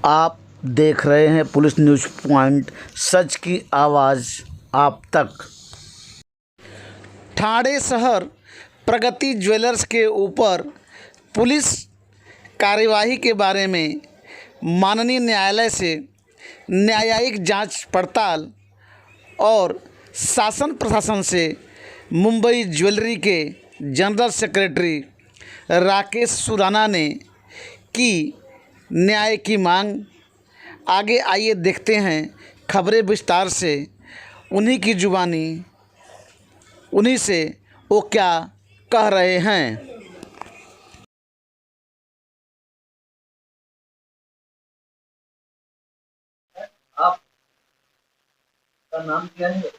आप देख रहे हैं पुलिस न्यूज़ पॉइंट, सच की आवाज़ आप तक। ठाणे शहर प्रगति ज्वेलर्स के ऊपर पुलिस कार्यवाही के बारे में माननीय न्यायालय से न्यायिक जांच पड़ताल और शासन प्रशासन से मुंबई ज्वेलरी के जनरल सेक्रेटरी राकेश सुराना ने की न्याय की मांग। आगे आइए देखते हैं खबरें विस्तार से, उन्हीं की जुबानी, उन्हीं से वो क्या कह रहे हैं। आपका नाम क्या है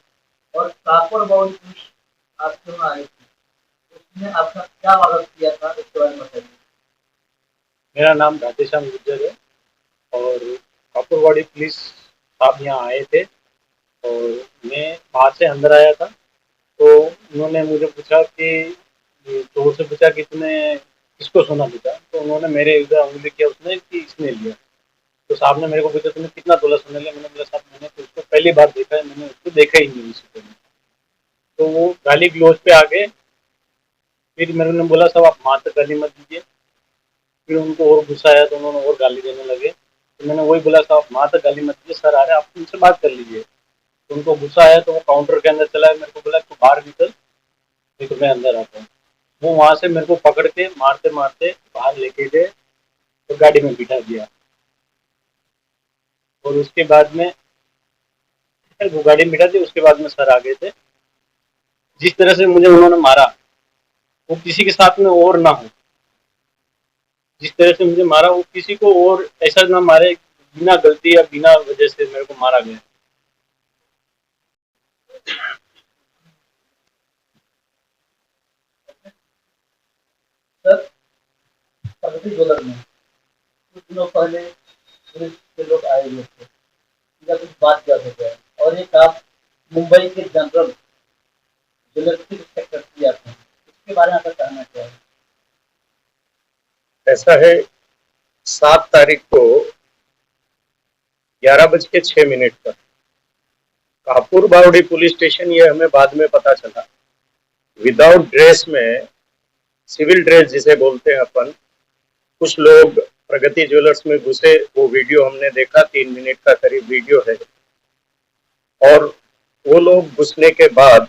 और काकोड़ बाउल पुलिस आप क्यों आए थे? उसने आपका क्या मदद किया था, इसके बारे में बताइए। मेरा नाम राधेश्याम गुर्जर है और कापुरवाड़ी पुलिस साहब यहाँ आए थे और मैं बाहर से अंदर आया था। तो उन्होंने मुझे पूछा कि चोर से पूछा कि तूने किसको सोना बेचा, तो उन्होंने मेरे इधर उंगली किया उसने कि इसने लिया। तो साहब ने मेरे को पूछा तूने कितना तोला सोना लिया, मैंने बोला साहब मैंने तो उसको पहली बार देखा है, मैंने उसको देखा ही नहीं उससे पहले। तो वो गाली गलौज पे आ गए। फिर मैंने बोला साहब आप माँ तक गाली मत दीजिए। फिर उनको और गुस्सा आया तो उन्होंने और गाली देने लगे। तो मैंने वही बोला साहब माँ तक गाली मत दीजिए, सर आ रहे हैं, आप उनसे बात कर लीजिए। तो उनको गुस्सा आया तो वो काउंटर के अंदर चला, मेरे को बोला तू बाहर निकल, नहीं तो मैं अंदर आता हूँ। वो वहां से मेरे को पकड़ के मारते मारते बाहर लेके गए तो गाड़ी में बिठा दिया। और उसके बाद में वो गाड़ी में बिठा दी, उसके बाद में सर आ गए थे। जिस तरह से मुझे उन्होंने मारा वो किसी के साथ में और ना हो, जिस तरह से मुझे मारा वो किसी को और ऐसा ना मारे, बिना गलती या बिना वजह से मेरे को मारा गया। सर, प्रगति ज्वेलर में कुछ दिनों पहले पुलिस के लोग आए हुए थे, या कुछ बात क्या हो गया और एक आप मुंबई के जनरल ज्वेलर के सेक्रेटरी आते हैं, इसके बारे में आपका कहना क्या है? ऐसा है, 7 तारीख को 11:06 पर कापुर बावड़ी पुलिस स्टेशन, ये हमें बाद में पता चला, विदाउट ड्रेस में, सिविल ड्रेस जिसे बोलते हैं अपन, कुछ लोग प्रगति ज्वेलर्स में घुसे। वो वीडियो हमने देखा, 3 मिनट का करीब वीडियो है। और वो लोग घुसने के बाद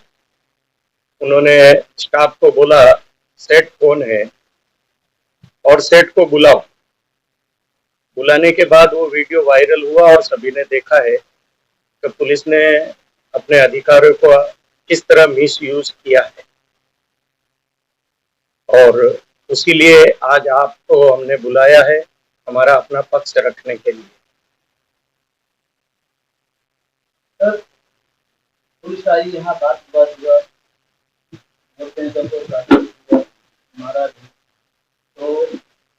उन्होंने स्टाफ को बोला सेठ कौन है और सेठ को बुलाओ। बुलाने के बाद वो वीडियो वायरल हुआ और सभी ने देखा है कि पुलिस ने अपने अधिकारियों को किस तरह मिस यूज किया है। और उसीलिए आज आपको हमने बुलाया है, हमारा अपना पक्ष रखने के लिए। सर, पुलिस आई, यहाँ बात हुआ, बोलते हैं तो मारा भी, तो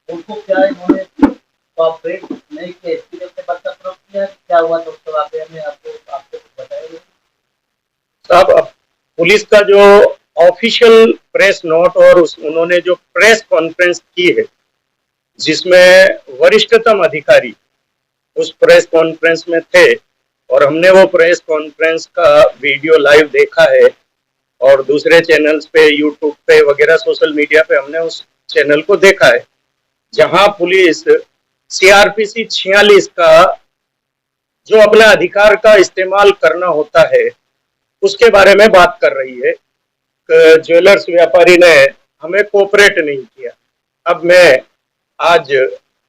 उनको क्या इन्होंने कॉपरेट नहीं किया, इसकी वजह से बच्चा प्रूफ किया, क्या हुआ तो उसके वाकई में आपको कुछ बताएंगे साहब, अब पुलिस का जो ऑफिशियल प्रेस नोट और उन्होंने जो प्रेस कॉन्फ्रेंस की है, जिसमें वरिष्ठतम अधिकारी उस प्रेस कॉन्फ्रेंस में थे और हमने वो प्रेस कॉन्फ्रेंस का वीडियो लाइव देखा है और दूसरे चैनल्स पे, यूट्यूब पे वगैरह सोशल मीडिया पे हमने उस चैनल को देखा है, जहां पुलिस सीआरपीसी 46 का जो अपना अधिकार का इस्तेमाल करना होता है उसके बारे में बात कर रही है। ज्वेलर्स व्यापारी ने हमें कोऑपरेट नहीं किया। अब मैं, आज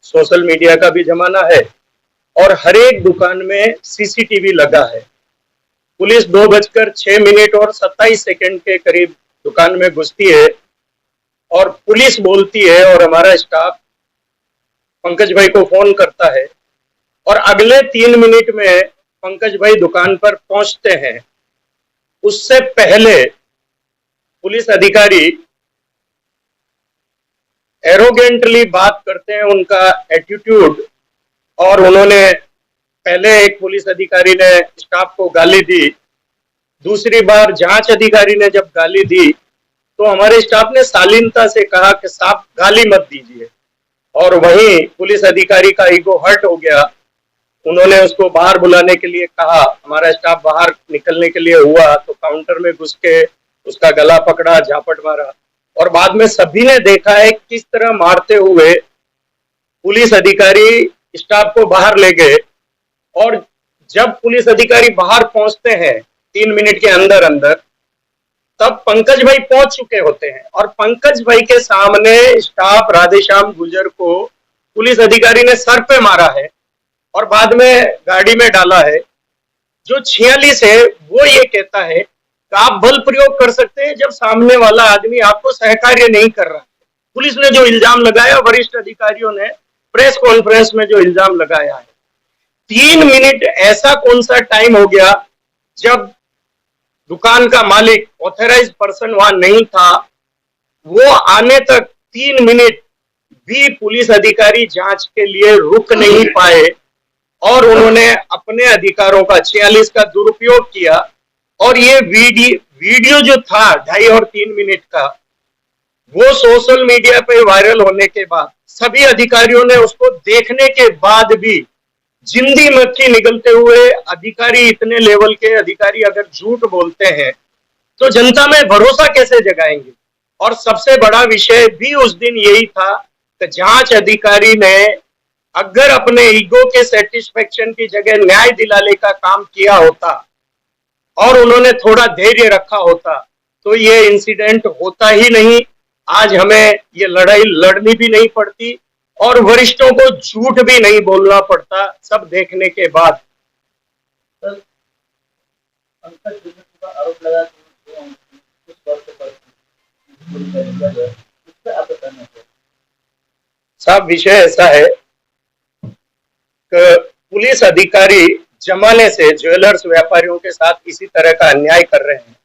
सोशल मीडिया का भी जमाना है और हर एक दुकान में सीसीटीवी लगा है। पुलिस 2:06 और 27 के करीब दुकान में घुसती है और पुलिस बोलती है और हमारा स्टाफ पंकज भाई को फोन करता है और अगले 3 मिनट में पंकज भाई दुकान पर पहुंचते हैं। उससे पहले पुलिस अधिकारी एरोगेंटली बात करते हैं, उनका एटीट्यूड, और उन्होंने पहले एक पुलिस अधिकारी ने स्टाफ को गाली दी, दूसरी बार जांच अधिकारी ने जब गाली दी तो हमारे स्टाफ ने शालीनता से कहा कि साहब गाली मत दीजिए, और वहीं पुलिस अधिकारी का ईगो हर्ट हो गया उन्होंने उसको बाहर बुलाने के लिए कहा, हमारा स्टाफ बाहर निकलने के लिए हुआ तो काउंटर में घुस के उसका गला पकड़ा, झापट मारा और बाद में सभी ने देखा है किस तरह मारते हुए पुलिस अधिकारी स्टाफ को बाहर ले गए। और जब पुलिस अधिकारी बाहर पहुंचते हैं 3 मिनट के अंदर अंदर, तब पंकज भाई पहुंच चुके होते हैं और पंकज भाई के सामने स्टाफ राधेश्याम गुर्जर को पुलिस अधिकारी ने सर पे मारा है और बाद में गाड़ी में डाला है। जो 46 है वो ये कहता है कि आप बल प्रयोग कर सकते हैं जब सामने वाला आदमी आपको सहकार्य नहीं कर रहा है। पुलिस ने जो इल्जाम लगाया, वरिष्ठ अधिकारियों ने प्रेस कॉन्फ्रेंस में जो इल्जाम लगाया है, 3 मिनट ऐसा कौन सा टाइम हो गया जब दुकान का मालिक ऑथराइज्ड पर्सन वहां नहीं था, वो आने तक 3 मिनट भी पुलिस अधिकारी जांच के लिए रुक नहीं पाए और उन्होंने अपने अधिकारों का 46 का दुरुपयोग किया। और ये वीडियो जो था 2.5 और 3 मिनट का, वो सोशल मीडिया पे वायरल होने के बाद सभी अधिकारियों ने उसको देखने के बाद भी जिंदी मक्खी निकलते हुए, अधिकारी इतने लेवल के अधिकारी अगर झूठ बोलते हैं तो जनता में भरोसा कैसे जगाएंगे। और सबसे बड़ा विषय भी उस दिन यही था कि जांच अधिकारी ने अगर अपने ईगो के सेटिस्फेक्शन की जगह न्याय दिलाने का काम किया होता और उन्होंने थोड़ा धैर्य रखा होता तो ये इंसिडेंट होता ही नहीं। आज हमें ये लड़ाई लड़नी भी नहीं पड़ती और वरिष्ठों को झूठ भी नहीं बोलना पड़ता, सब देखने के बाद। सर, पंकज गुर्जर का आरोप लगा कि कुछ वर्षों पर पुलिस का लिया गया, इस पर आप बताना चाहिए। साहब, विषय ऐसा है कि पुलिस अधिकारी जमाने से ज्वेलर्स व्यापारियों के साथ इसी तरह का अन्याय कर रहे हैं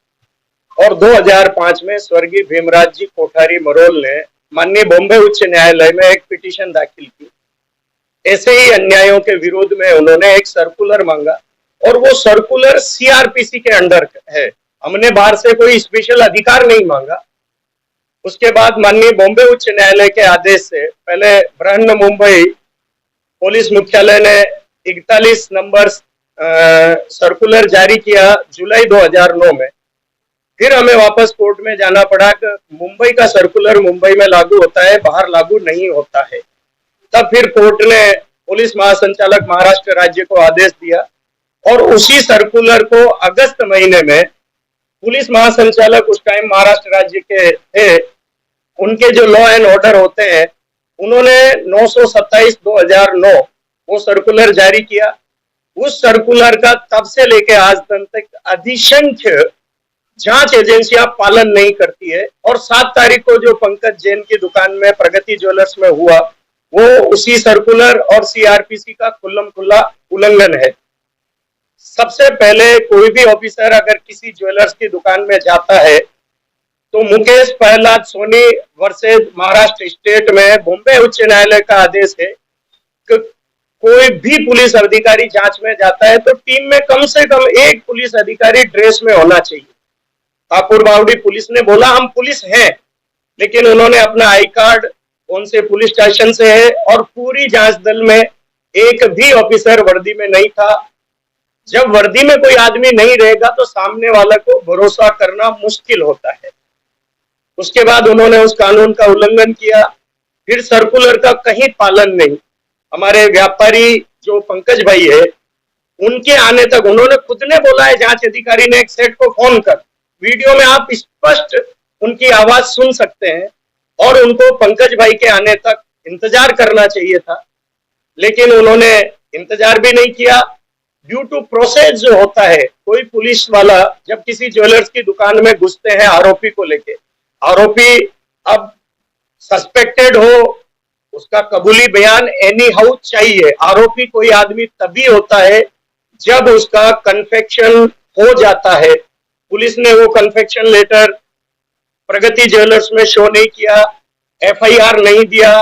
और 2005 में स्वर्गीय भीमराज जी कोठारी मरोल ने माननीय बॉम्बे उच्च न्यायालय में एक पिटीशन दाखिल की। ऐसे ही अन्यायों के विरोध में उन्होंने एक सर्कुलर मांगा और वो सर्कुलर सीआरपीसी के अंडर है। हमने बाहर से कोई स्पेशल अधिकार नहीं मांगा। उसके बाद माननीय बॉम्बे उच्च न्यायालय के आदेश से पहले बृहन मुंबई पुलिस मुख्यालय ने 41 नंबर सर्कुलर जारी किया जुलाई 2009 में। फिर हमें वापस कोर्ट में जाना पड़ा कि मुंबई का सर्कुलर मुंबई में लागू होता है, बाहर लागू नहीं होता है। तब फिर कोर्ट ने पुलिस महासंचालक महाराष्ट्र राज्य को आदेश दिया और उसी सर्कुलर को अगस्त महीने में पुलिस महासंचालक उस टाइम महाराष्ट्र राज्य के थे, उनके जो लॉ एंड ऑर्डर होते हैं, उन्होंने 927/2009 वो सर्कुलर जारी किया। उस सर्कुलर का तब से लेके आज तक अधिसंख्य जांच एजेंसियां पालन नहीं करती है और 7 तारीख को जो पंकज जैन की दुकान में प्रगति ज्वेलर्स में हुआ, वो उसी सर्कुलर और सीआरपीसी का खुल्लम खुल्ला उल्लंघन है। सबसे पहले कोई भी ऑफिसर अगर किसी ज्वेलर्स की दुकान में जाता है तो मुकेश प्रहलाद सोनी वर्सेस महाराष्ट्र स्टेट में बॉम्बे उच्च न्यायालय का आदेश है कि कोई भी पुलिस अधिकारी जांच में जाता है तो टीम में कम से कम एक पुलिस अधिकारी ड्रेस में होना चाहिए। कापुर बावड़ी पुलिस ने बोला हम पुलिस हैं, लेकिन उन्होंने अपना आई कार्ड कौन से पुलिस स्टेशन से है और पूरी जांच दल में एक भी ऑफिसर वर्दी में नहीं था। जब वर्दी में कोई आदमी नहीं रहेगा तो सामने वाला को भरोसा करना मुश्किल होता है। उसके बाद उन्होंने उस कानून का उल्लंघन किया। फिर सर्कुलर का कहीं पालन नहीं। हमारे व्यापारी जो पंकज भाई है, उनके आने तक उन्होंने खुद ने बोला है, जांच अधिकारी ने एक सेठ को फोन कर, वीडियो में आप स्पष्ट उनकी आवाज सुन सकते हैं और उनको पंकज भाई के आने तक इंतजार करना चाहिए था, लेकिन उन्होंने इंतजार भी नहीं किया। ड्यू टू प्रोसेस जो होता है, कोई पुलिस वाला जब किसी ज्वेलर्स की दुकान में घुसते हैं आरोपी को लेके, आरोपी अब सस्पेक्टेड हो, उसका कबूली बयान एनी हाउ चाहिए। आरोपी कोई आदमी तभी होता है जब उसका कन्फेक्शन हो जाता है। पुलिस ने वो कन्फेक्शन लेटर प्रगति ज्वेलर्स में शो नहीं किया, एफआईआर नहीं दिया,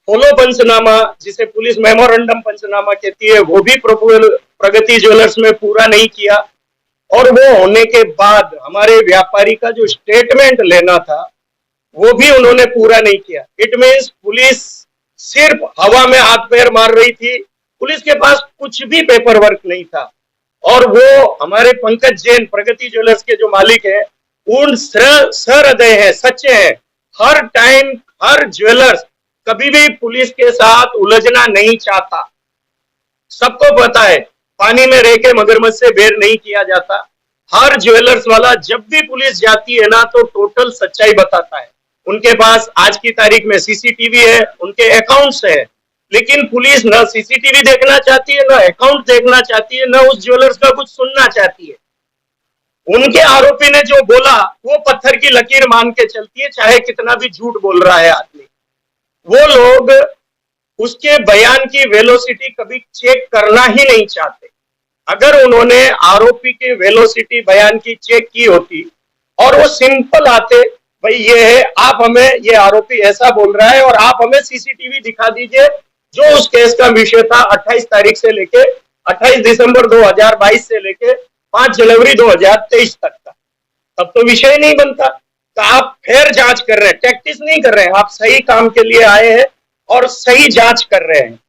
फॉलो पंचनामा जिसे पुलिस मेमोरेंडम पंचनामा कहती है वो भी प्रगति ज्वेलर्स में पूरा नहीं किया। और वो होने के बाद हमारे व्यापारी का जो स्टेटमेंट लेना था वो भी उन्होंने पूरा नहीं किया। इट मीन्स पुलिस सिर्फ हवा में हाथ पैर मार रही थी पुलिस के पास कुछ भी पेपर वर्क नहीं था। और वो हमारे पंकज जैन प्रगति ज्वेलर्स के जो मालिक हैं, उन सहृदय हैं, सच्चे हैं। हर टाइम हर ज्वेलर्स कभी भी पुलिस के साथ उलझना नहीं चाहता। सबको पता है पानी में रह के मगरमच्छ से बेर नहीं किया जाता। हर ज्वेलर्स वाला जब भी पुलिस जाती है ना तो टोटल सच्चाई बताता है। उनके पास आज की तारीख में सीसीटीवी है, उनके अकाउंट्स है, लेकिन पुलिस न सीसीटीवी देखना चाहती है, न अकाउंट देखना चाहती है, न उस ज्वेलर्स का कुछ सुनना चाहती है। उनके आरोपी ने जो बोला वो पत्थर की लकीर मान के चलती है, चाहे कितना भी झूठ बोल रहा है आदमी। वो लोग उसके बयान की वेलोसिटी कभी चेक करना ही नहीं चाहते। अगर उन्होंने आरोपी के वेलोसिटी बयान की चेक की होती और वो सिंपल आते, भाई ये है, आप हमें, ये आरोपी ऐसा बोल रहा है और आप हमें सीसीटीवी दिखा दीजिए जो उस केस का विषय था 28 तारीख से लेके 28 दिसंबर 2022 से लेके 5 जनवरी 2023 तक का, तब तो विषय नहीं बनता। तो आप फिर जांच कर रहे हैं, टैक्टिस नहीं कर रहे हैं, आप सही काम के लिए आए हैं और सही जांच कर रहे हैं।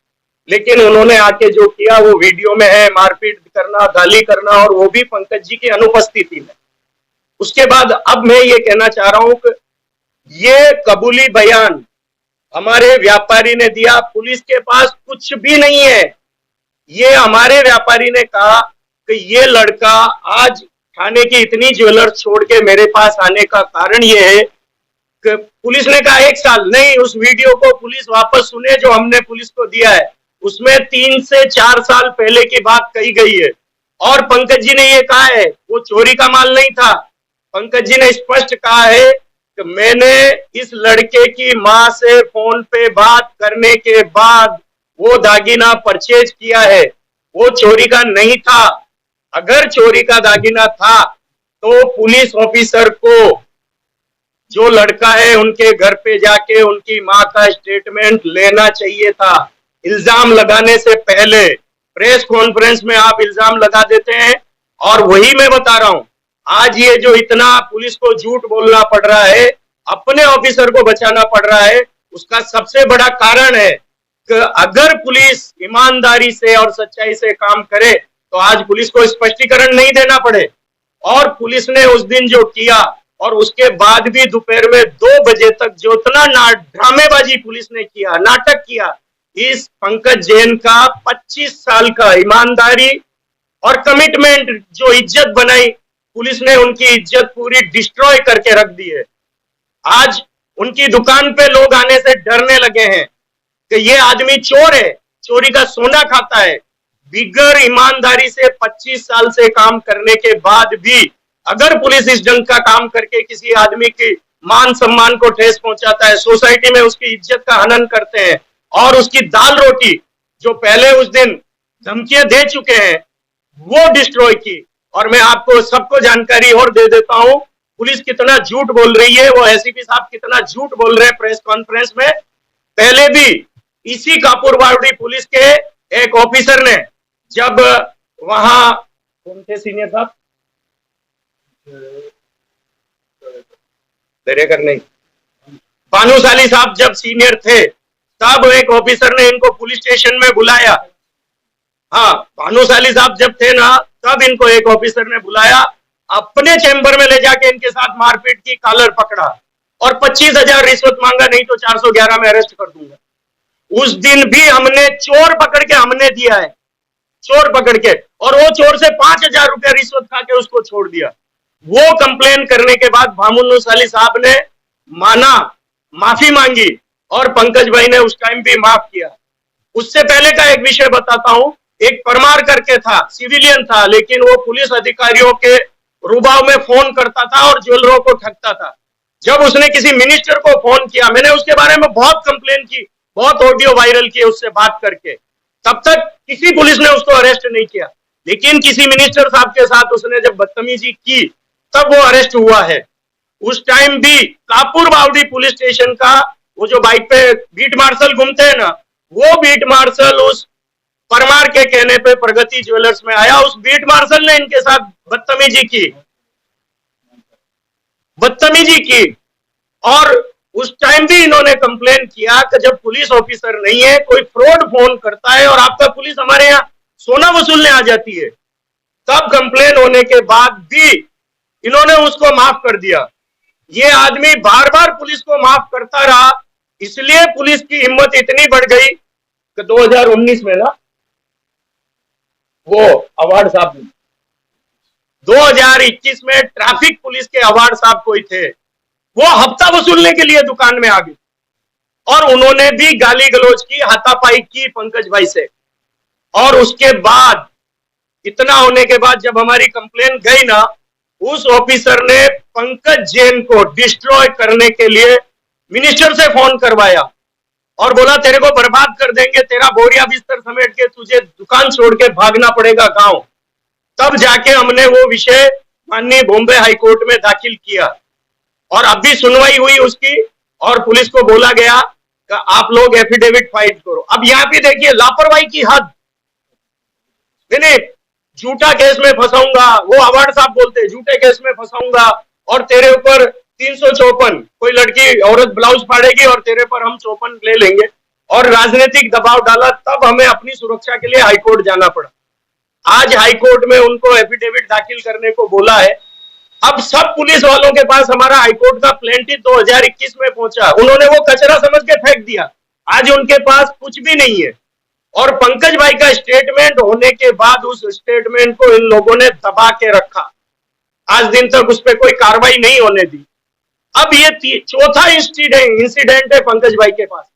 लेकिन उन्होंने आके जो किया वो वीडियो में है, मारपीट करना, गाली करना, और वो भी पंकज जी की अनुपस्थिति में। उसके बाद अब मैं ये कहना चाह रहा हूं कि ये कबूली बयान हमारे व्यापारी ने दिया, पुलिस के पास कुछ भी नहीं है। ये हमारे व्यापारी ने कहा कि ये लड़का आज थाने की इतनी ज्वेलर्स छोड़ के मेरे पास आने का कारण ये है कि पुलिस ने कहा 1 साल नहीं, उस वीडियो को पुलिस वापस सुने जो हमने पुलिस को दिया है, उसमें 3 से 4 साल पहले की बात कही गई है। और पंकज जी ने ये कहा है वो चोरी का माल नहीं था। पंकज जी ने स्पष्ट कहा है कि मैंने इस लड़के की मां से फोन पे बात करने के बाद वो दागीना परचेज किया है, वो चोरी का नहीं था। अगर चोरी का दागीना था तो पुलिस ऑफिसर को, जो लड़का है, उनके घर पे जाके उनकी मां का स्टेटमेंट लेना चाहिए था। इल्जाम लगाने से पहले प्रेस कॉन्फ्रेंस में आप इल्जाम लगा देते हैं। और वही मैं बता रहा हूं, आज ये जो इतना पुलिस को झूठ बोलना पड़ रहा है, अपने ऑफिसर को बचाना पड़ रहा है, उसका सबसे बड़ा कारण है कि अगर पुलिस ईमानदारी से और सच्चाई से काम करे तो आज पुलिस को स्पष्टीकरण नहीं देना पड़े। और पुलिस ने उस दिन जो किया और उसके बाद भी दोपहर में 2 बजे तक जो इतना ड्रामेबाजी पुलिस ने किया, नाटक किया, इस पंकज जैन का 25 साल का ईमानदारी और कमिटमेंट, जो इज्जत बनाई, पुलिस ने उनकी इज्जत पूरी डिस्ट्रॉय करके रख दी है। आज उनकी दुकान पे लोग आने से डरने लगे हैं कि ये आदमी चोर है, चोरी का सोना खाता है। बिगर ईमानदारी से 25 साल से काम करने के बाद भी अगर पुलिस इस ढंग का काम करके किसी आदमी की मान सम्मान को ठेस पहुंचाता है, सोसाइटी में उसकी इज्जत का हनन करते हैं और उसकी दाल रोटी जो पहले उस दिन धमकियां दे चुके हैं वो डिस्ट्रॉय की। और मैं आपको सबको जानकारी और दे देता हूं पुलिस कितना झूठ बोल रही है, वो एसीपी साहब कितना झूठ बोल रहे हैं प्रेस कॉन्फ्रेंस में। पहले भी इसी कापुरवाड़ी पुलिस के एक ऑफिसर ने, जब वहां कौन थे सीनियर साहब, दरेकर नहीं, भानुशाली साहब जब सीनियर थे तब एक ऑफिसर ने इनको पुलिस स्टेशन में बुलाया। हाँ, भानुशाली साहब जब थे ना तब इनको एक ऑफिसर ने बुलाया, अपने चैम्बर में ले जाके इनके साथ मारपीट की, कॉलर पकड़ा और 25,000 रिश्वत मांगा, नहीं तो 411 में अरेस्ट कर दूंगा। उस दिन भी हमने चोर पकड़ के हमने दिया है, चोर पकड़ के, और वो चोर से 5,000 रुपया रिश्वत खा के उसको छोड़ दिया। वो कंप्लेन करने के बाद भानुशाली साहब ने माना, माफी मांगी और पंकज भाई ने उस टाइम भी माफ किया। उससे पहले का एक विषय बताता हूं, एक परमार करके था, सिविलियन था, लेकिन वो पुलिस अधिकारियों के रुबाव में फोन करता था और ज्वेलरों को ठगता था। जब उसने किसी मिनिस्टर को फोन किया, मैंने उसके बारे में बहुत कंप्लेन की, बहुत ऑडियो वायरल किए उससे बात करके, तब तक किसी पुलिस ने उसको अरेस्ट नहीं किया। लेकिन किसी मिनिस्टर साहब के साथ उसने जब बदतमीजी की तब वो अरेस्ट हुआ है। उस टाइम भी कापुर बावड़ी पुलिस स्टेशन का वो जो बाइक पे बीट मार्शल घूमते हैं ना, वो बीट मार्शल उस परमार के कहने पे प्रगति ज्वेलर्स में आया। उस बीट मार्शल ने इनके साथ बदतमीजी की और उस टाइम भी इन्होंने कंप्लेन किया कि जब पुलिस ऑफिसर नहीं है, कोई फ्रॉड फोन करता है और आपका पुलिस हमारे यहाँ सोना वसूलने आ जाती है, तब कंप्लेन होने के बाद भी इन्होंने उसको माफ कर दिया। ये आदमी बार बार पुलिस को माफ करता रहा, इसलिए पुलिस की हिम्मत इतनी बढ़ गई कि 2019 में ना वो अवार्ड साहब 2021 में ट्रैफिक पुलिस के अवार्ड साहब कोई थे, वो हफ्ता वसूलने के लिए दुकान में आ गए और उन्होंने भी गाली गलौज की, हाथापाई की पंकज भाई से। और उसके बाद इतना होने के बाद जब हमारी कंप्लेन गई ना, उस ऑफिसर ने पंकज जैन को डिस्ट्रॉय करने के लिए मिनिस्टर से फोन करवाया और बोला तेरे को बर्बाद कर देंगे, तेरा बोरिया बिस्तर समेट के तुझे दुकान छोड़ के भागना पड़ेगा गांव। तब जाके हमने वो विषय माननीय बॉम्बे हाईकोर्ट में दाखिल किया और अभी सुनवाई हुई उसकी और पुलिस को बोला गया कि आप लोग एफिडेविट फाइल करो। अब यहाँ पे देखिए लापरवाही की हद। नहीं, झूठा केस में फंसाऊंगा, वो अवार्ड साहब बोलते हैं झूठे केस में फंसाऊंगा और तेरे ऊपर 354, कोई लड़की औरत ब्लाउज फाड़ेगी और तेरे पर हम 54 ले लेंगे, और राजनीतिक दबाव डाला। तब हमें अपनी सुरक्षा के लिए हाईकोर्ट जाना पड़ा। आज हाईकोर्ट में उनको एफिडेविट दाखिल करने को बोला है। अब सब पुलिस वालों के पास हमारा हाईकोर्ट का प्लेंटिव 2021 में पहुंचा, उन्होंने वो कचरा समझ के फेंक दिया। आज उनके पास कुछ भी नहीं है और पंकज भाई का स्टेटमेंट होने के बाद उस स्टेटमेंट को इन लोगों ने दबा के रखा, आज दिन तक उस पर कोई कार्रवाई नहीं होने दी। अब ये चौथा इंसिडेंट है पंकज भाई के पास।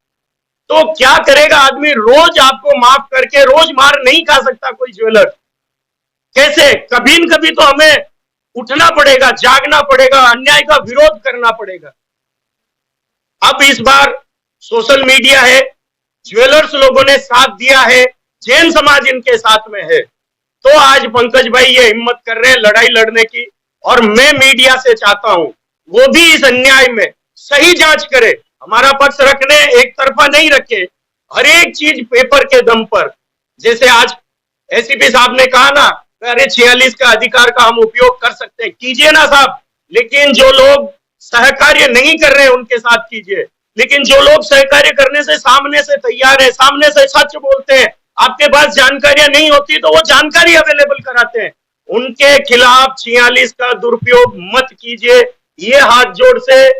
तो क्या करेगा आदमी? रोज आपको माफ करके रोज मार नहीं खा सकता कोई ज्वेलर। कैसे? कभी न कभी तो हमें उठना पड़ेगा, जागना पड़ेगा, अन्याय का विरोध करना पड़ेगा। अब इस बार सोशल मीडिया है, ज्वेलर्स लोगों ने साथ दिया है, जैन समाज इनके साथ में है, तो आज पंकज भाई ये हिम्मत कर रहे हैं लड़ाई लड़ने की। और मैं मीडिया से चाहता हूं वो भी इस अन्याय में सही जांच करे, हमारा पक्ष रखने एक तरफा नहीं रखे, हर एक चीज पेपर के दम पर। जैसे आज एसीपी साहब ने कहा ना, अरे 46 का अधिकार का हम उपयोग कर सकते हैं, कीजिए ना साहब, लेकिन जो लोग सहकार्य नहीं कर रहे हैं उनके साथ कीजिए। लेकिन जो लोग सहकार्य करने से सामने से तैयार है, सामने से सच बोलते हैं, आपके पास जानकारियां नहीं होती तो वो जानकारी अवेलेबल कराते हैं, उनके खिलाफ 46 का दुरुपयोग मत कीजिए। ये हाथ जोड़ से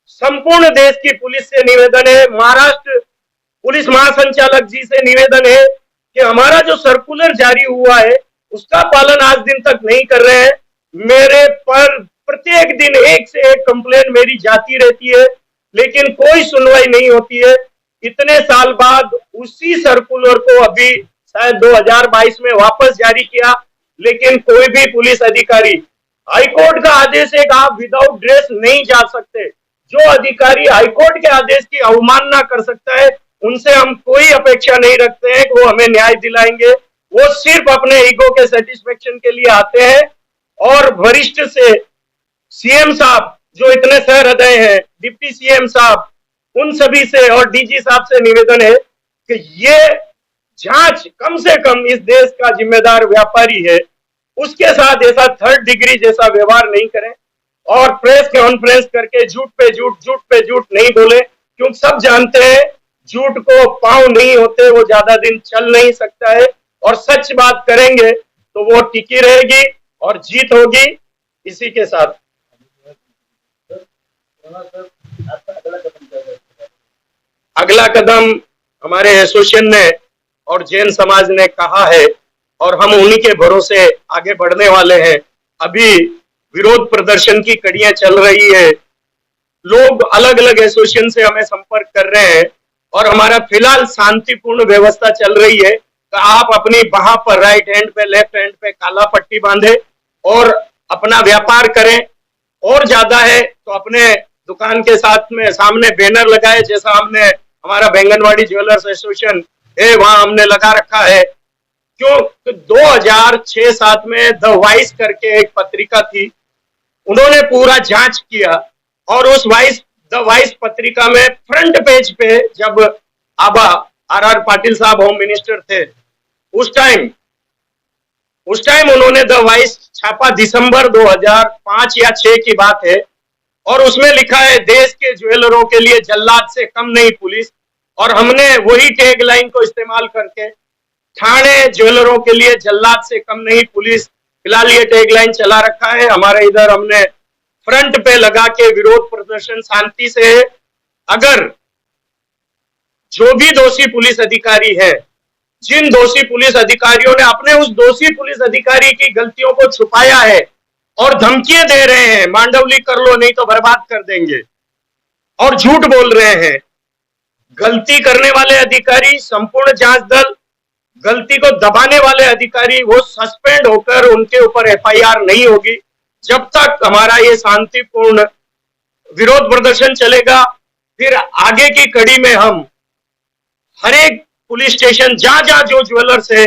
संपूर्ण देश की पुलिस से निवेदन है, महाराष्ट्र पुलिस महासंचालक जी से निवेदन है कि हमारा जो सर्कुलर जारी हुआ है उसका पालन आज दिन तक नहीं कर रहे हैं। मेरे पर प्रत्येक दिन एक से एक कंप्लेन मेरी जाती रहती है, लेकिन कोई सुनवाई नहीं होती है। इतने साल बाद उसी सर्कुलर को अभी शायद 2022 में वापस जारी किया, लेकिन कोई भी पुलिस अधिकारी, हाईकोर्ट का आदेश है कि आप विदाउट ड्रेस नहीं जा सकते, जो अधिकारी हाईकोर्ट के आदेश की अवमानना कर सकता है उनसे हम कोई अपेक्षा नहीं रखते हैं कि वो हमें न्याय दिलाएंगे। वो सिर्फ अपने ईगो के सेटिस्फेक्शन के लिए आते हैं। और वरिष्ठ से सीएम साहब जो इतने सहृदय हैं, डिप्टी सीएम साहब, उन सभी से और डीजी साहब से निवेदन है कि ये जांच कम से कम इस देश का जिम्मेदार व्यापारी है उसके साथ ऐसा थर्ड डिग्री जैसा व्यवहार नहीं करें और प्रेस कॉन्फ्रेंस करके झूठ पे झूठ नहीं बोले, क्योंकि सब जानते हैं झूठ को पांव नहीं होते, वो ज्यादा दिन चल नहीं सकता है। और सच बात करेंगे तो वो टिकी रहेगी और जीत होगी। इसी के साथ अगला कदम हमारे एसोसिएशन ने और जैन समाज ने कहा है और हम उन्हीं के भरोसे आगे बढ़ने वाले हैं। अभी विरोध प्रदर्शन की कड़ियां चल रही है, लोग अलग अलग एसोसिएशन से हमें संपर्क कर रहे हैं और हमारा फिलहाल शांतिपूर्ण व्यवस्था चल रही है। तो आप अपनी बाह पर राइट हैंड पे, लेफ्ट हैंड पे काला पट्टी बांधे और अपना व्यापार करें, और ज्यादा है तो अपने दुकान के साथ में सामने बैनर लगाए, जैसा हमने हमारा बैंगनवाड़ी ज्वेलर्स एसोसिएशन है वहां हमने लगा रखा है। क्यों? 2006-7 में द वाइस करके एक पत्रिका थी, उन्होंने पूरा जांच किया और उस द वाइस पत्रिका में फ्रंट पेज पे जब आबा आर पाटिल साहब होम मिनिस्टर थे उस टाइम उन्होंने द वाइस छापा, दिसंबर 2005 या 6 की बात है। और उसमें लिखा है देश के ज्वेलरों के लिए जल्लाद से कम नहीं पुलिस। और हमने वही टैगलाइन को इस्तेमाल करके ठाणे ज्वेलरों के लिए जल्लाद से कम नहीं पुलिस, फिलहाल ये टैगलाइन चला रखा है। हमारे इधर हमने फ्रंट पे लगा के विरोध प्रदर्शन शांति से है। अगर जो भी दोषी पुलिस अधिकारी है, जिन दोषी पुलिस अधिकारियों ने अपने उस दोषी पुलिस अधिकारी की गलतियों को छुपाया है और धमकियां दे रहे हैं, मांडवली कर लो नहीं तो बर्बाद कर देंगे, और झूठ बोल रहे हैं, गलती करने वाले अधिकारी, संपूर्ण जांच दल, गलती को दबाने वाले अधिकारी, वो सस्पेंड होकर उनके ऊपर एफआईआर नहीं होगी। जब तक हमारा ये शांतिपूर्ण विरोध प्रदर्शन चलेगा, फिर आगे की कड़ी में हम हर एक पुलिस स्टेशन जहां जहां जो ज्वेलर्स है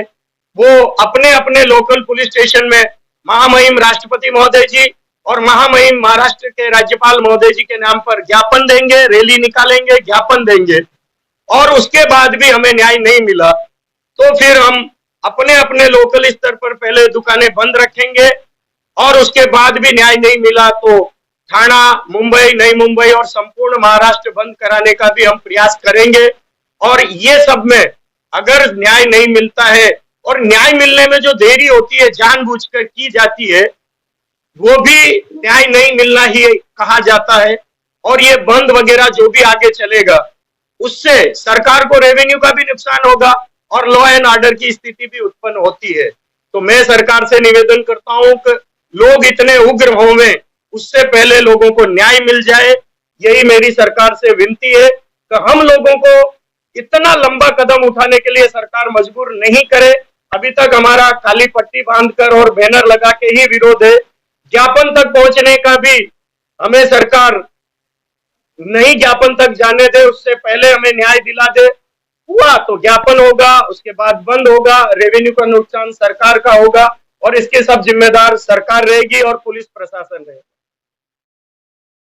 वो अपने अपने लोकल पुलिस स्टेशन में महामहिम राष्ट्रपति महोदय जी और महामहिम महाराष्ट्र के राज्यपाल महोदय जी के नाम पर ज्ञापन देंगे, रैली निकालेंगे, ज्ञापन देंगे। और उसके बाद भी हमें न्याय नहीं मिला तो फिर हम अपने अपने लोकल स्तर पर पहले दुकानें बंद रखेंगे, और उसके बाद भी न्याय नहीं मिला तो ठाणा, मुंबई, नई मुंबई और संपूर्ण महाराष्ट्र बंद कराने का भी हम प्रयास करेंगे। और ये सब में अगर न्याय नहीं मिलता है, और न्याय मिलने में जो देरी होती है जानबूझकर की जाती है, वो भी न्याय नहीं मिलना ही कहा जाता है। और ये बंद वगैरह जो भी आगे चलेगा उससे सरकार को रेवेन्यू का भी नुकसान होगा और लॉ एंड ऑर्डर की स्थिति भी उत्पन्न होती है। तो मैं सरकार से निवेदन करता हूं कि लोग इतने उग्र होवें उससे पहले लोगों को न्याय मिल जाए। यही मेरी सरकार से विनती है कि हम लोगों को इतना लंबा कदम उठाने के लिए सरकार मजबूर नहीं करे। अभी तक हमारा काली पट्टी बांधकर और बैनर लगा के ही विरोध है। ज्ञापन तक पहुंचने का भी हमें सरकार नहीं ज्ञापन तक जाने दे, उससे पहले हमें न्याय दिला दे। हुआ तो ज्ञापन होगा, उसके बाद बंद होगा, रेवेन्यू का नुकसान सरकार का होगा और इसके सब जिम्मेदार सरकार रहेगी और पुलिस प्रशासन रहेगा।